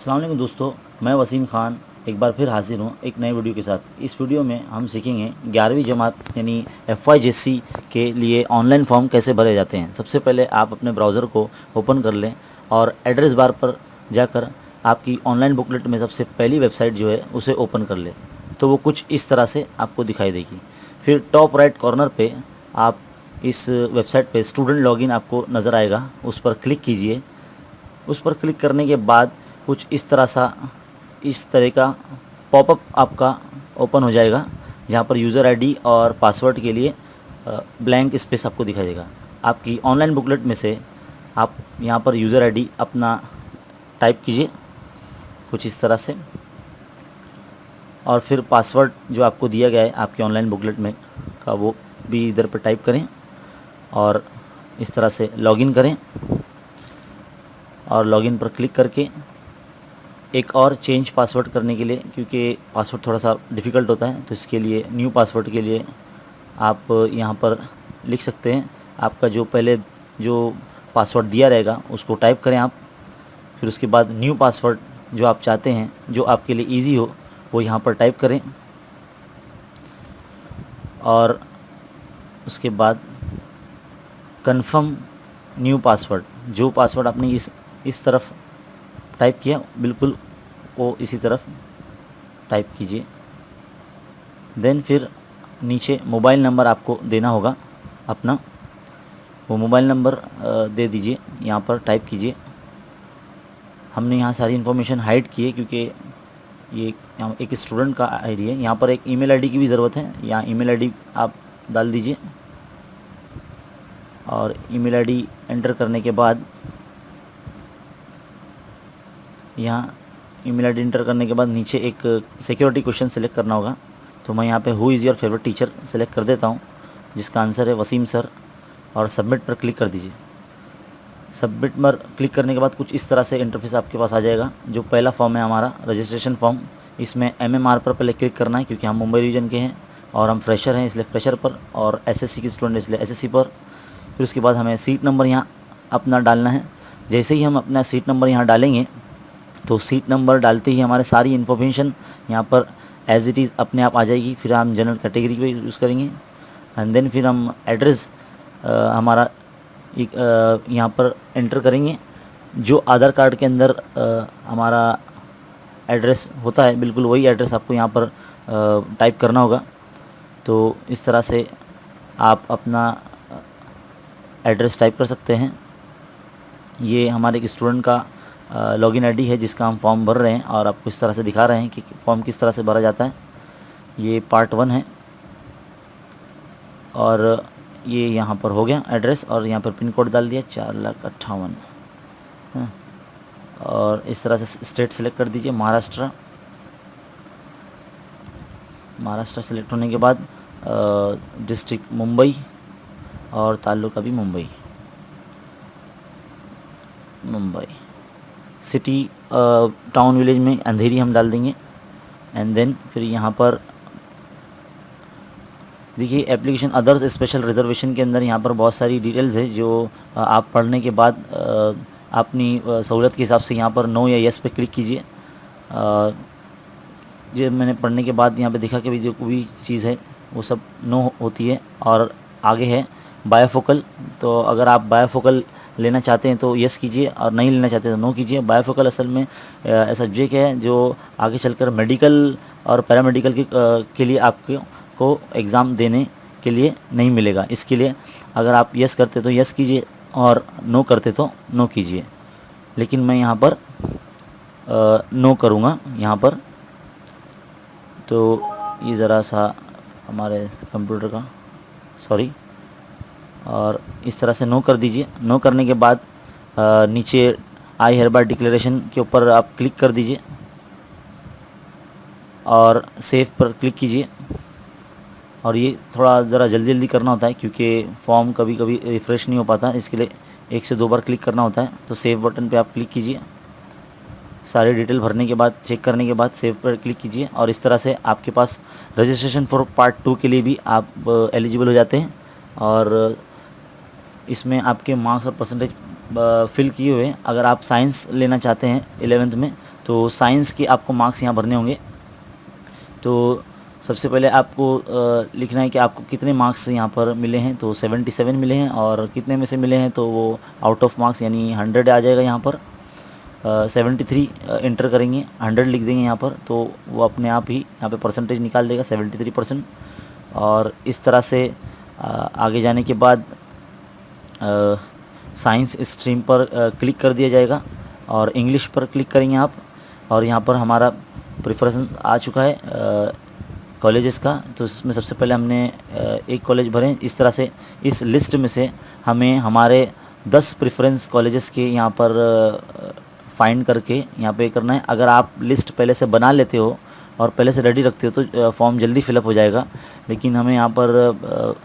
अस्सलाम वालेकुम दोस्तों, मैं वसीम ख़ान एक बार फिर हाज़िर हूँ एक नए वीडियो के साथ। इस वीडियो में हम सीखेंगे 11वीं जमात यानी FYJC के लिए ऑनलाइन फॉर्म कैसे भरे जाते हैं। सबसे पहले आप अपने ब्राउज़र को ओपन कर लें और एड्रेस बार पर जाकर आपकी ऑनलाइन बुकलेट में सबसे पहली वेबसाइट जो है उसे ओपन कर लें, तो वो कुछ इस तरह से आपको दिखाई देगी। फिर टॉप राइट कॉर्नर पे आप इस वेबसाइट पे स्टूडेंट लॉगिन आपको नज़र आएगा, उस पर क्लिक कीजिए। उस पर क्लिक करने के बाद कुछ इस तरह का पॉपअप आपका ओपन हो जाएगा, जहाँ पर यूज़र आईडी और पासवर्ड के लिए ब्लैंक स्पेस आपको दिखाई देगा। आपकी ऑनलाइन बुकलेट में से आप यहाँ पर यूज़र आईडी अपना टाइप कीजिए कुछ इस तरह से, और फिर पासवर्ड जो आपको दिया गया है आपकी ऑनलाइन बुकलेट में का वो भी इधर पर टाइप करें और इस तरह से लॉगिन करें। और लॉगिन पर क्लिक करके एक और चेंज पासवर्ड करने के लिए, क्योंकि पासवर्ड थोड़ा सा डिफ़िकल्ट होता है, तो इसके लिए न्यू पासवर्ड के लिए आप यहाँ पर लिख सकते हैं। आपका जो पहले जो पासवर्ड दिया रहेगा उसको टाइप करें आप, फिर उसके बाद न्यू पासवर्ड जो आप चाहते हैं जो आपके लिए इजी हो वो यहाँ पर टाइप करें, और उसके बाद कंफर्म न्यू पासवर्ड, जो पासवर्ड आपने इस तरफ टाइप किया बिल्कुल वो इसी तरफ टाइप कीजिए। देन फिर नीचे मोबाइल नंबर आपको देना होगा अपना, वो मोबाइल नंबर दे दीजिए, यहाँ पर टाइप कीजिए। हमने यहाँ सारी इन्फॉर्मेशन हाइड की है क्योंकि ये एक स्टूडेंट का आईडी है। यहाँ पर एक ईमेल आईडी की भी ज़रूरत है, यहाँ ईमेल आईडी आप डाल दीजिए, और ईमेल आईडी एंटर करने के बाद यहाँ ईमेल आईडी एंटर करने के बाद नीचे एक सिक्योरिटी क्वेश्चन सेलेक्ट करना होगा। तो मैं यहाँ पे who is your favourite teacher select कर देता हूँ, जिसका आंसर है वसीम सर, और सबमिट पर क्लिक कर दीजिए। सबमिट पर क्लिक करने के बाद कुछ इस तरह से इंटरफेस आपके पास आ जाएगा। जो पहला फॉर्म है हमारा रजिस्ट्रेशन फॉर्म, इसमें MMR पर पहले क्लिक करना है क्योंकि हम मुंबई रीजन के हैं और हम फ्रेशर हैं इसलिए फ्रेशर पर, और SSC के स्टूडेंट इसलिए SSC पर। फिर उसके बाद हमें सीट नंबर यहाँ अपना डालना है। जैसे ही हम अपना सीट नंबर यहाँ डालेंगे तो सीट नंबर डालते ही हमारे सारी इन्फॉर्मेशन यहाँ पर एज इट इज़ अपने आप आ जाएगी। फिर हम जनरल कैटेगरी पे यूज़ करेंगे, एंड देन फिर हम एड्रेस हमारा यहाँ पर एंटर करेंगे। जो आधार कार्ड के अंदर हमारा एड्रेस होता है बिल्कुल वही एड्रेस आपको यहाँ पर टाइप करना होगा। तो इस तरह से आप अपना एड्रेस टाइप कर सकते हैं। ये हमारे एक स्टूडेंट का लॉगिन आईडी है जिसका हम फॉर्म भर रहे हैं, और आपको इस तरह से दिखा रहे हैं कि फॉर्म किस तरह से भरा जाता है। ये पार्ट 1 है, और ये यहाँ पर हो गया एड्रेस, और यहाँ पर पिन कोड डाल दिया 4,58,000। हाँ, और इस तरह से स्टेट सेलेक्ट कर दीजिए महाराष्ट्र। महाराष्ट्र सेलेक्ट होने के बाद डिस्ट्रिक्ट मुंबई और तालुका भी मुंबई। सिटी टाउन विलेज में अंधेरी हम डाल देंगे, एंड देन फिर यहाँ पर देखिए एप्लीकेशन अदर्स स्पेशल रिजर्वेशन के अंदर यहाँ पर बहुत सारी डिटेल्स है जो आप पढ़ने के बाद अपनी सहूलत के हिसाब से यहाँ पर नो या यस पे क्लिक कीजिए। जो मैंने पढ़ने के बाद यहाँ पे देखा कि जो कोई चीज़ है वो सब नो होती है, और आगे है बायोफोकल। तो अगर आप बायोफोकल लेना चाहते हैं तो यस कीजिए, और नहीं लेना चाहते तो नो कीजिए। बायोफोकल असल में ऐसा सब्जेक्ट है जो आगे चलकर मेडिकल और पैरामेडिकल के लिए आपको एग्ज़ाम देने के लिए नहीं मिलेगा। इसके लिए अगर आप यस करते तो यस कीजिए और नो करते तो नो कीजिए, लेकिन मैं यहाँ पर नो करूँगा यहाँ पर। तो ये ज़रा सा हमारे कंप्यूटर का सॉरी, और इस तरह से नो कर दीजिए। नो करने के बाद नीचे आई हेयर बाय डिक्लेरेशन के ऊपर आप क्लिक कर दीजिए और सेव पर क्लिक कीजिए। और ये थोड़ा ज़रा जल्दी जल्दी करना होता है क्योंकि फॉर्म कभी कभी रिफ़्रेश नहीं हो पाता, इसके लिए 1 से 2 बार क्लिक करना होता है। तो सेव बटन पे आप क्लिक कीजिए, सारी डिटेल भरने के बाद चेक करने के बाद सेव पर क्लिक कीजिए, और इस तरह से आपके पास रजिस्ट्रेशन फॉर पार्ट 2 के लिए भी आप एलिजिबल हो जाते हैं। और इसमें आपके मार्क्स और परसेंटेज फिल किए हुए हैं। अगर आप साइंस लेना चाहते हैं 11th में तो साइंस के आपको मार्क्स यहाँ भरने होंगे। तो सबसे पहले आपको लिखना है कि आपको कितने मार्क्स यहाँ पर मिले हैं। तो 77 मिले हैं, और कितने में से मिले हैं तो वो आउट ऑफ मार्क्स यानी 100 आ जाएगा यहाँ पर। 73 इंटर करेंगे, 100 लिख देंगे यहाँ पर, तो वो अपने आप ही यहाँ पे परसेंटेज निकाल देगा 73%। और इस तरह से आगे जाने के बाद साइंस स्ट्रीम पर क्लिक कर दिया जाएगा और इंग्लिश पर क्लिक करेंगे आप। और यहाँ पर हमारा प्रेफरेंस आ चुका है कॉलेजेस का। तो इसमें सबसे पहले हमने एक कॉलेज भरे। इस तरह से इस लिस्ट में से हमें हमारे 10 प्रेफरेंस कॉलेजेस के यहाँ पर फाइंड करके यहाँ पे करना है। अगर आप लिस्ट पहले से बना लेते हो और पहले से रेडी रखते हो तो फॉर्म जल्दी फिलअप हो जाएगा। लेकिन हमें यहाँ पर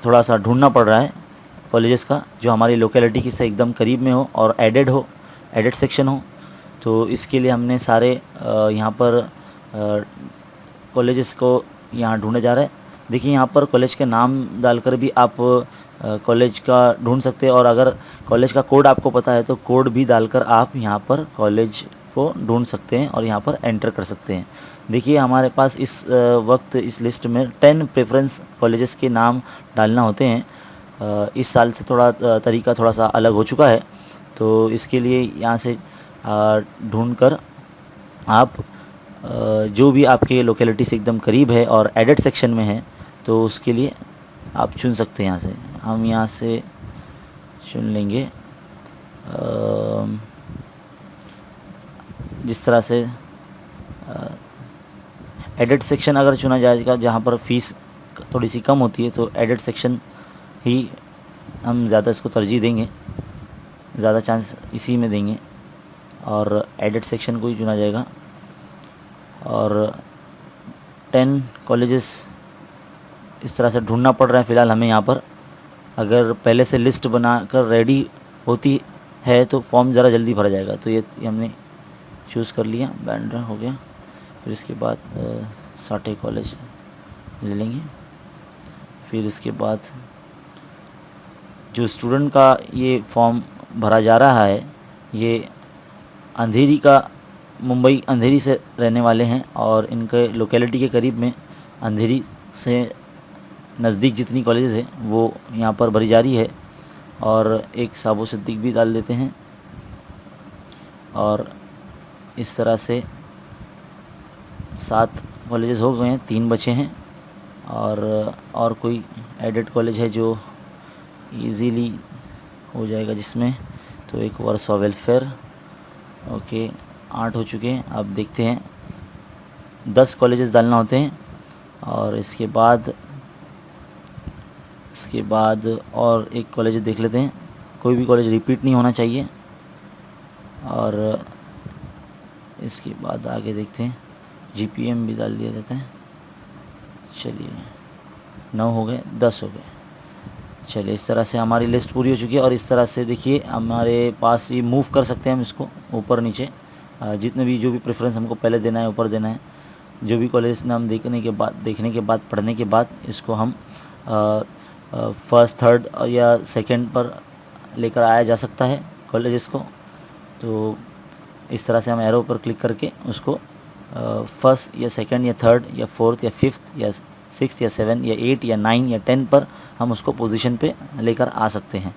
थोड़ा सा ढूंढना पड़ रहा है कॉलेजेस का जो हमारी लोकेलिटी के से एकदम करीब में हो और एडेड सेक्शन हो। तो इसके लिए हमने सारे यहाँ पर कॉलेजेस को यहाँ ढूंढा जा रहा है। देखिए यहाँ पर कॉलेज के नाम डालकर भी आप कॉलेज का ढूंढ सकते हैं, और अगर कॉलेज का कोड आपको पता है तो कोड भी डालकर आप यहाँ पर कॉलेज को ढूंढ सकते हैं और यहाँ पर एंटर कर सकते हैं। देखिए हमारे पास इस वक्त इस लिस्ट में 10 प्रेफरेंस कॉलेजेस के नाम डालना होते हैं। इस साल से थोड़ा तरीका थोड़ा सा अलग हो चुका है। तो इसके लिए यहाँ से ढूंढकर आप जो भी आपके लोकेलिटी से एकदम करीब है और एडेड सेक्शन में है तो उसके लिए आप चुन सकते हैं। यहाँ से हम यहाँ से चुन लेंगे जिस तरह से एडेड सेक्शन अगर चुना जाएगा जहाँ पर फीस थोड़ी सी कम होती है तो एडेड सेक्शन ही हम ज़्यादा इसको तरजीह देंगे, ज़्यादा चांस इसी में देंगे और एडेड सेक्शन को ही चुना जाएगा। और 10 कॉलेजेस इस तरह से ढूंढना पड़ रहा है फ़िलहाल हमें यहाँ पर। अगर पहले से लिस्ट बनाकर रेडी होती है तो फॉर्म ज़रा जल्दी भरा जाएगा। तो ये हमने चूज़ कर लिया, बैंड्रा हो गया। फिर इसके बाद साठे कॉलेज ले लेंगे। फिर इसके बाद जो स्टूडेंट का ये फॉर्म भरा जा रहा है ये अंधेरी का मुंबई अंधेरी से रहने वाले हैं और इनके लोकेलिटी के करीब में अंधेरी से नज़दीक जितनी कॉलेजेस हैं वो यहाँ पर भरी जा रही है। और एक साबो सिद्दीक भी डाल देते हैं। और इस तरह से 7 कॉलेजेस हो गए हैं, 3 बचे हैं। और कोई एडेड कॉलेज है जो इजीली हो जाएगा जिसमें, तो एक वर्सवा वेलफेयर। ओके 8 हो चुके हैं। अब देखते हैं 10 कॉलेजेस डालना होते हैं। और इसके बाद और एक कॉलेज देख लेते हैं। कोई भी कॉलेज रिपीट नहीं होना चाहिए। और इसके बाद आगे देखते हैं, जीपीएम भी डाल दिया जाता है। चलिए 9 हो गए, 10 हो गए। चलिए इस तरह से हमारी लिस्ट पूरी हो चुकी है। और इस तरह से देखिए हमारे पास ये मूव कर सकते हैं हम इसको ऊपर नीचे, जितने भी जो भी प्रेफरेंस हमको पहले देना है ऊपर देना है। जो भी कॉलेज नाम देखने के बाद पढ़ने के बाद इसको हम फर्स्ट थर्ड या सेकंड पर लेकर आया जा सकता है कॉलेजेस को। तो इस तरह से हम एरो पर क्लिक करके उसको फर्स्ट या सेकंड या थर्ड या फोर्थ या फिफ्थ या सिक्स्थ या 7 या 8 या 9 या 10 पर हम उसको पोजीशन पे लेकर आ सकते हैं,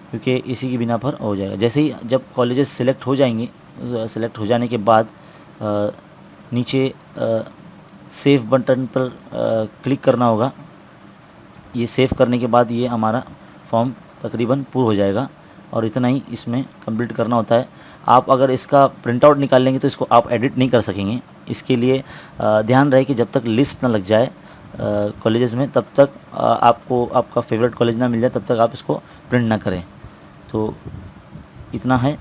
क्योंकि इसी की बिना पर हो जाएगा। जैसे ही जब कॉलेजेस सिलेक्ट हो जाएंगे, सिलेक्ट हो जाने के बाद नीचे सेव बटन पर क्लिक करना होगा। ये सेव करने के बाद ये हमारा फॉर्म तकरीबन पूरा हो जाएगा। और इतना ही इसमें कंप्लीट करना होता है। आप अगर इसका प्रिंट आउट निकाल लेंगे तो इसको आप एडिट नहीं कर सकेंगे। इसके लिए ध्यान रहे कि जब तक लिस्ट ना लग जाए कॉलेजेस में तब तक आपको आपका फेवरेट कॉलेज ना मिल जाए तब तक आप इसको प्रिंट ना करें। तो इतना है।